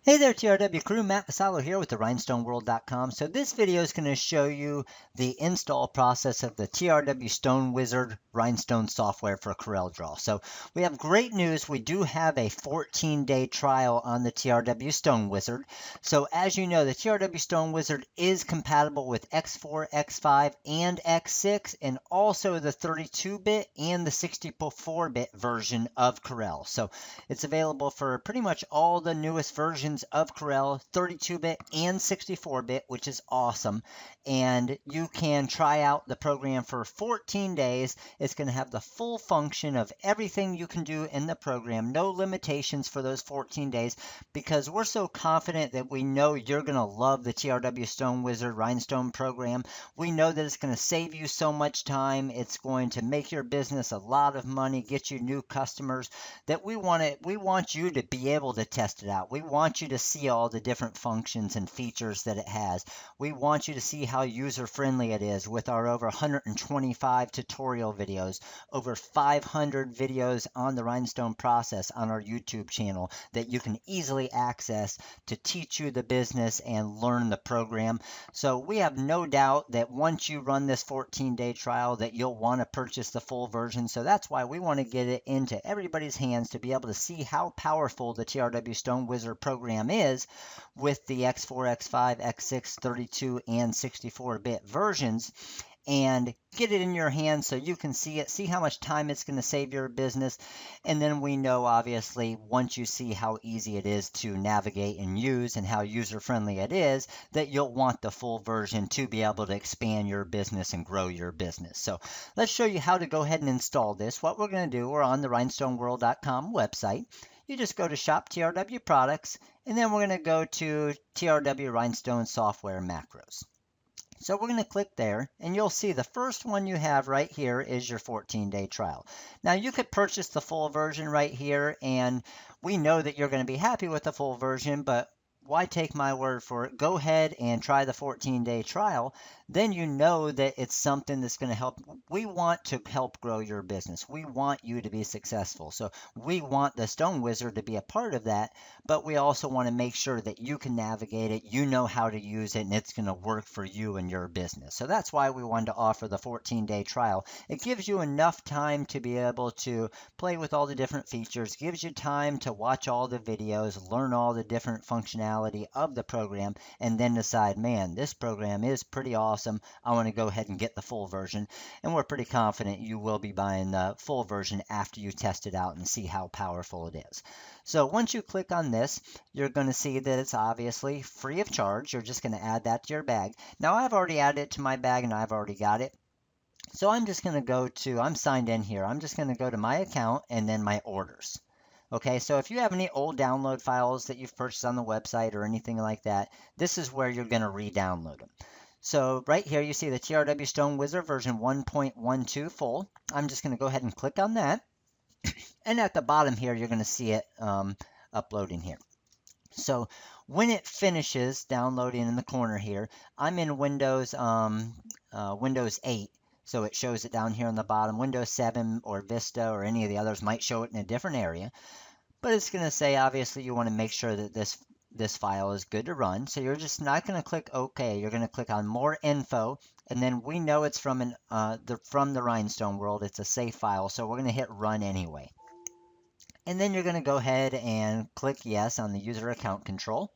Hey there, TRW crew. Matt Vassallo here with the RhinestoneWorld.com. So this video is going to show you the install process of the TRW Stone Wizard Rhinestone software for CorelDraw. So we have great news. We do have a 14-day trial on the TRW Stone Wizard. So as you know, the TRW Stone Wizard is compatible with X4, X5, and X6, and also the 32-bit and the 64-bit version of Corel. So it's available for pretty much all the newest versions of Corel, 32-bit and 64-bit, which is awesome. And you can try out the program for 14 days. It's going to have the full function of everything you can do in the program, no limitations for those 14 days, because we're so confident that we know you're going to love the TRW Stone Wizard Rhinestone program. We know that it's going to save you so much time. It's going to make your business a lot of money, get you new customers, that we want you to be able to test it out. We want you to see all the different functions and features that it has. We want you to see how user-friendly it is with our over 125 tutorial videos, over 500 videos on the Rhinestone process on our YouTube channel that you can easily access to teach you the business and learn the program. So we have no doubt that once you run this 14-day trial that you'll want to purchase the full version. So that's why we want to get it into everybody's hands to be able to see how powerful the TRW Stone Wizard program is with the X4, X5, X6, 32, and 64-bit versions, and get it in your hands so you can see it, see how much time it's going to save your business. And then we know, obviously, once you see how easy it is to navigate and use and how user-friendly it is, that you'll want the full version to be able to expand your business and grow your business. So let's show you how to go ahead and install this. What we're going to do, we're on the rhinestoneworld.com website. You just go to Shop TRW Products, and then we're going to go to TRW Rhinestone Software Macros. So we're going to click there, and you'll see the first one you have right here is your 14-day trial. Now you could purchase the full version right here, and we know that you're going to be happy with the full version, but why take my word for it? Go ahead and try the 14-day trial. Then you know that it's something that's going to help. We want to help grow your business. We want you to be successful. So we want the Stone Wizard to be a part of that, but we also want to make sure that you can navigate it, you know how to use it, and it's going to work for you and your business. So that's why we wanted to offer the 14-day trial. It gives you enough time to be able to play with all the different features, gives you time to watch all the videos, learn all the different functionality of the program, and then decide, man, this program is pretty awesome. I want to go ahead and get the full version. And we're pretty confident you will be buying the full version after you test it out and see how powerful it is. So once you click on this, you're going to see that it's obviously free of charge. You're just going to add that to your bag. Now I've already added it to my bag and I've already got it. So I'm just going to go to, I'm signed in here. I'm just going to go to my account and then my orders. Okay, so if you have any old download files that you've purchased on the website or anything like that, this is where you're going to re-download them. So right here you see the TRW Stone Wizard version 1.12 full. I'm just going to go ahead and click on that. And at the bottom here, you're going to see it uploading here. So when it finishes downloading in the corner here, I'm in Windows 8. So it shows it down here on the bottom. Windows 7 or Vista or any of the others might show it in a different area. But it's going to say, obviously, you want to make sure that this file is good to run. So you're just not going to click OK. You're going to click on More Info. And then we know it's from the Rhinestone World. It's a safe file. So we're going to hit Run anyway. And then you're going to go ahead and click Yes on the User Account Control.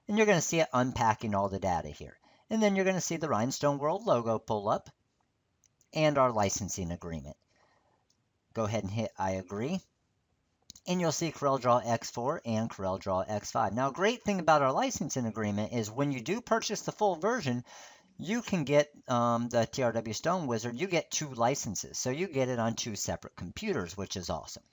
And you're going to see it unpacking all the data here. And then you're going to see the Rhinestone World logo pull up and our licensing agreement. Go ahead and hit I agree. And you'll see CorelDraw X4 and CorelDraw X5. Now, a great thing about our licensing agreement is when you do purchase the full version, you can get the TRW Stone Wizard. You get 2 licenses. So you get it on 2 separate computers, which is awesome.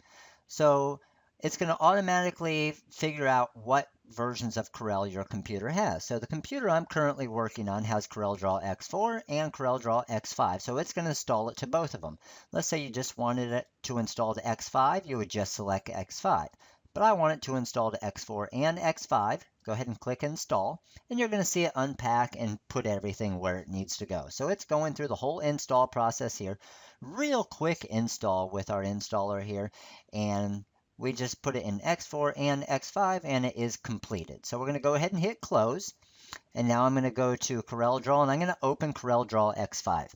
So it's going to automatically figure out what versions of Corel your computer has. So the computer I'm currently working on has CorelDraw X4 and CorelDraw X5. So it's going to install it to both of them. Let's say you just wanted it to install to X5, you would just select X5. But I want it to install to X4 and X5. Go ahead and click Install, and you're going to see it unpack and put everything where it needs to go. So it's going through the whole install process here. Real quick install with our installer here, and we just put it in X4 and X5 and it is completed. So we're going to go ahead and hit close. And now I'm going to go to CorelDraw and I'm going to open CorelDraw X5.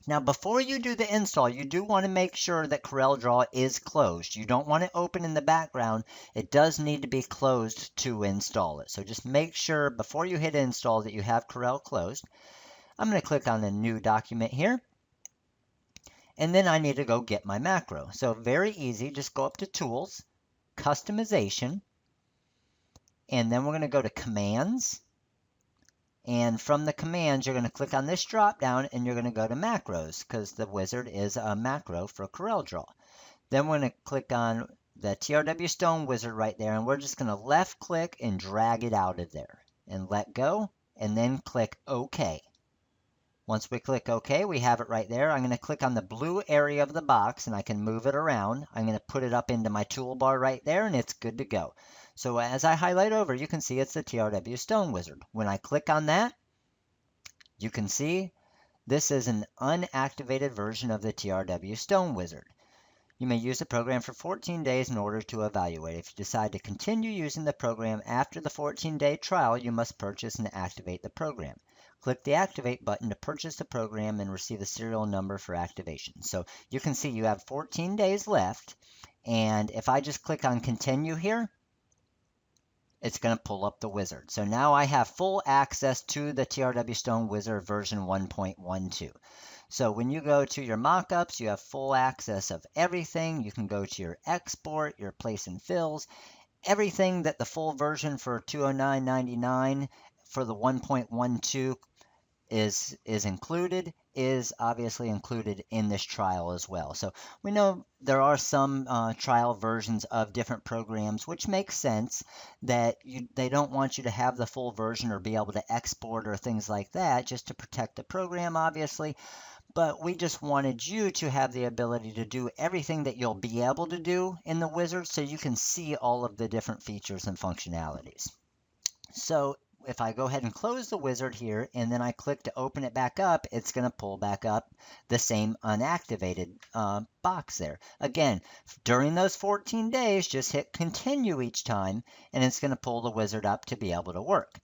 Now, before you do the install, you do want to make sure that CorelDraw is closed. You don't want it open in the background. It does need to be closed to install it. So just make sure before you hit install that you have Corel closed. I'm going to click on the new document here. And then I need to go get my macro. So very easy. Just go up to Tools, Customization, and then we're going to go to Commands. And from the commands, you're going to click on this drop down and you're going to go to macros because the wizard is a macro for CorelDraw. Then we're going to click on the TRW Stone wizard right there and we're just going to left click and drag it out of there and let go and then click OK. Once we click OK, we have it right there. I'm going to click on the blue area of the box and I can move it around. I'm going to put it up into my toolbar right there and it's good to go. So as I highlight over, you can see it's the TRW Stone Wizard. When I click on that, you can see this is an unactivated version of the TRW Stone Wizard. You may use the program for 14 days in order to evaluate. If you decide to continue using the program after the 14-day trial, you must purchase and activate the program. Click the Activate button to purchase the program and receive the serial number for activation. So you can see you have 14 days left, and if I just click on Continue here, it's going to pull up the wizard. So now I have full access to the TRW Stone Wizard version 1.12. So when you go to your mockups, you have full access of everything. You can go to your export, your place and fills, everything that the full version for $209.99 for the 1.12 is included is obviously included in this trial as well. So we know there are some trial versions of different programs, which makes sense that they don't want you to have the full version or be able to export or things like that just to protect the program, obviously. But we just wanted you to have the ability to do everything that you'll be able to do in the wizard so you can see all of the different features and functionalities. So if I go ahead and close the wizard here and then I click to open it back up, it's going to pull back up the same unactivated box there. Again, during those 14 days, just hit continue each time and it's going to pull the wizard up to be able to work.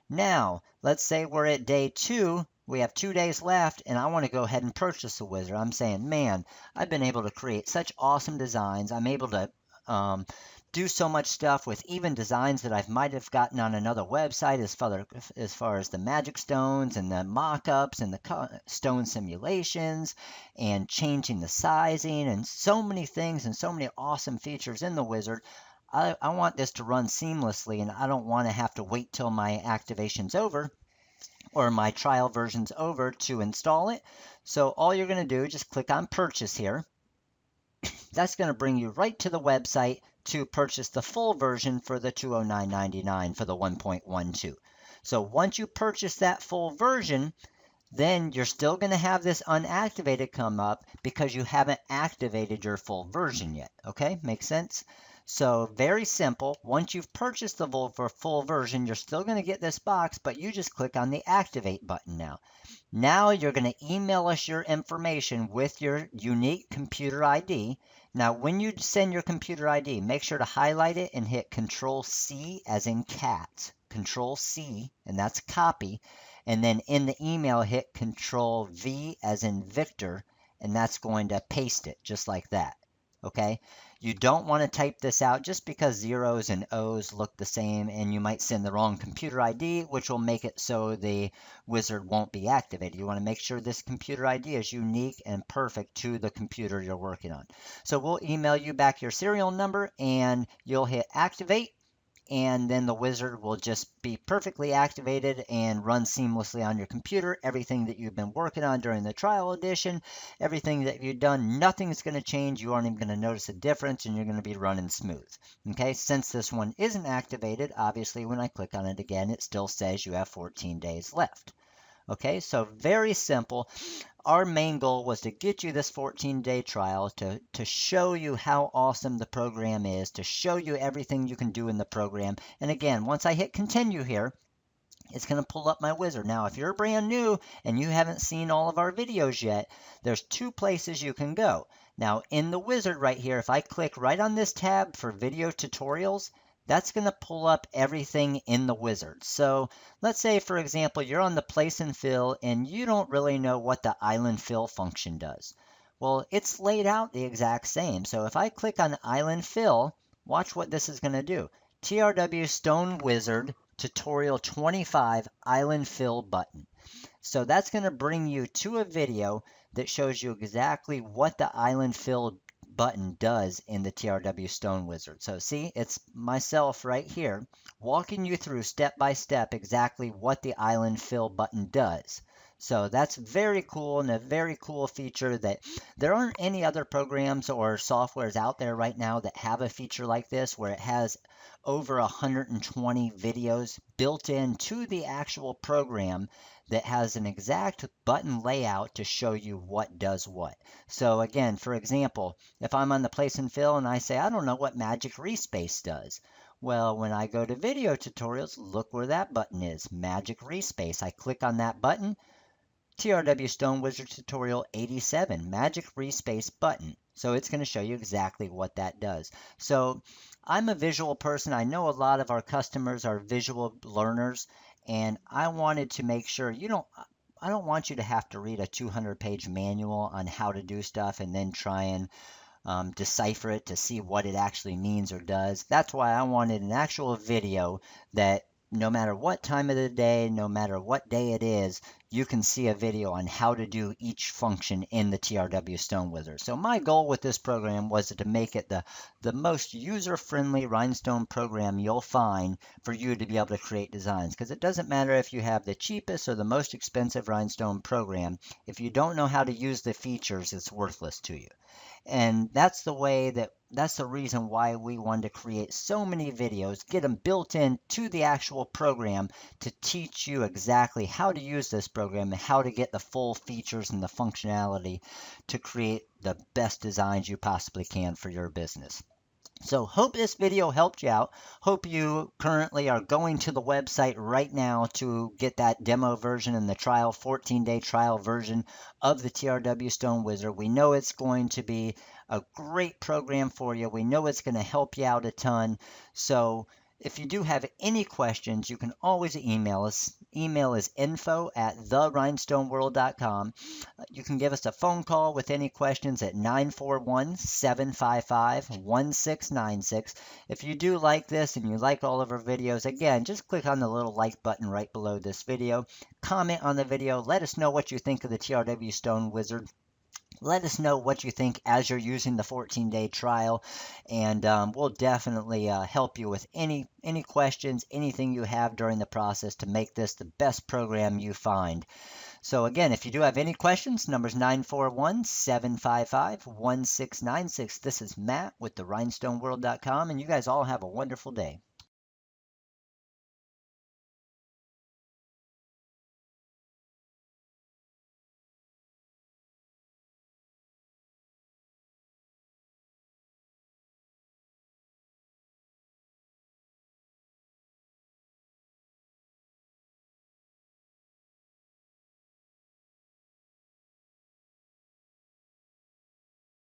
Now, let's say we're at day 2. We have 2 days left and I want to go ahead and purchase the wizard. I'm saying, man, I've been able to create such awesome designs. I'm able to do so much stuff with even designs that I might have gotten on another website as far as the magic stones and the mock-ups and the stone simulations and changing the sizing and so many things and so many awesome features in the wizard. I want this to run seamlessly and I don't want to have to wait till my activation's over or my trial version's over to install it. So all you're going to do is just click on purchase here. That's going to bring you right to the website to purchase the full version for the $209.99 for the 1.12. So once you purchase that full version, then you're still going to have this unactivated come up because you haven't activated your full version yet. Okay, makes sense? So very simple. Once you've purchased the full version, you're still going to get this box, but you just click on the Activate button now. Now you're going to email us your information with your unique computer ID. Now when you send your computer ID, make sure to highlight it and hit Control-C as in cat. Control-C, and that's copy. And then in the email, hit Control-V as in Victor, and that's going to paste it just like that. Okay? You don't want to type this out just because zeros and O's look the same and you might send the wrong computer ID, which will make it so the wizard won't be activated. You want to make sure this computer ID is unique and perfect to the computer you're working on. So we'll email you back your serial number and you'll hit activate. And then the wizard will just be perfectly activated and run seamlessly on your computer. Everything that you've been working on during the trial edition, everything that you've done, nothing's going to change. You aren't even going to notice a difference and you're going to be running smooth. Okay, since this one isn't activated, obviously when I click on it again, it still says you have 14 days left. Okay, so very simple. Our main goal was to get you this 14-day trial to show you how awesome the program is, to show you everything you can do in the program. And again, once I hit continue here, it's going to pull up my wizard. Now, if you're brand new and you haven't seen all of our videos yet, there's two places you can go. Now, in the wizard right here, if I click right on this tab for video tutorials, that's going to pull up everything in the wizard. So let's say, for example, you're on the place and fill and you don't really know what the island fill function does. Well, it's laid out the exact same. So if I click on island fill, watch what this is going to do. TRW Stone Wizard Tutorial 25 Island Fill button. So that's going to bring you to a video that shows you exactly what the Island Fill button does in the TRW Stone Wizard. So see, it's myself right here walking you through step by step exactly what the Island Fill button does. So that's very cool, and a very cool feature that there aren't any other programs or softwares out there right now that have a feature like this, where it has over 120 videos built into the actual program that has an exact button layout to show you what does what. So again, for example, if I'm on the place and fill and I say, I don't know what Magic Respace does. Well, when I go to video tutorials, look where that button is, Magic Respace. I click on that button, TRW Stone Wizard Tutorial 87, Magic Respace button. So it's going to show you exactly what that does. So I'm a visual person. I know a lot of our customers are visual learners, and I wanted to make sure I don't want you to have to read a 200-page manual on how to do stuff and then try and decipher it to see what it actually means or does. That's why I wanted an actual video that no matter what time of the day, no matter what day it is, you can see a video on how to do each function in the TRW Stone Wizard. So my goal with this program was to make it the most user-friendly Rhinestone program you'll find for you to be able to create designs. Because it doesn't matter if you have the cheapest or the most expensive Rhinestone program. If you don't know how to use the features, it's worthless to you. And that's the reason why we wanted to create so many videos, get them built in to the actual program to teach you exactly how to use this program and how to get the full features and the functionality to create the best designs you possibly can for your business. So hope this video helped you out. Hope you currently are going to the website right now to get that demo version and the trial 14-day trial version of the TRW Stone Wizard. We know it's going to be a great program for you. We know it's going to help you out a ton. So if you do have any questions, you can always email us. Email is info@therhinestoneworld.com. You can give us a phone call with any questions at 941-755-1696. If you do like this and you like all of our videos, again, just click on the little like button right below this video. Comment on the video. Let us know what you think of the TRW Stone Wizard. Let us know what you think as you're using the 14-day trial, and we'll definitely help you with any questions, anything you have during the process to make this the best program you find. So again, if you do have any questions, number's 941-755-1696. This is Matt with the Rhinestoneworld.com, and you guys all have a wonderful day.